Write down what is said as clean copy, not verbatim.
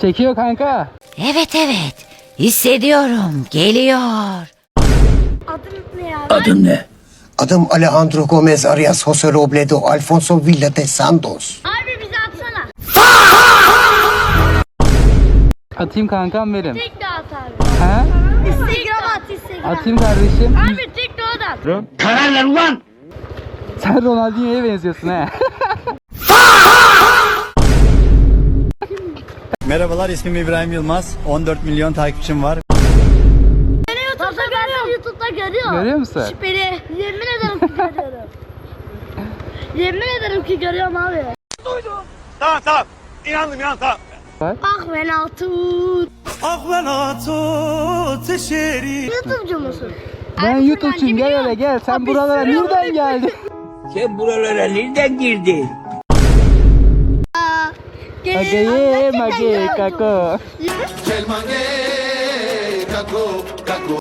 Çekiyor kanka. Evet evet. Hissediyorum. Geliyor. Adın ne ya? Adın ne? Adım Alejandro Gomez Arias José Robledo Alfonso Villa de Santos. Abi bize atsana. Atayım kankam benim. Tek de at abi. Ha? Instagram at Instagram. Atayım kardeşim. Abi tek de at. Karar ver ulan! Sen Ronaldinho'ya benziyorsun he. Merhabalar, ismim İbrahim Yılmaz. 14 milyon takipçim var. Beni YouTube'da görüyorum. YouTube'da görüyorum. Görüyor musun? Şüpheli. Yemin ederim ki görüyorum. Yemin ederim ki görüyorum abi. Tamam. İnandım tamam. Bak. Ah ben altın. Ah ben atı teşeri. YouTube'cu musun? Ben Abi YouTube'cuyum, gel biliyor. hele gel. Sen Abi buralara sürüyor, nereden abi. geldin? Sen buralara nereden girdin? Mage, mage, kako. Gerçekten Kako, kako.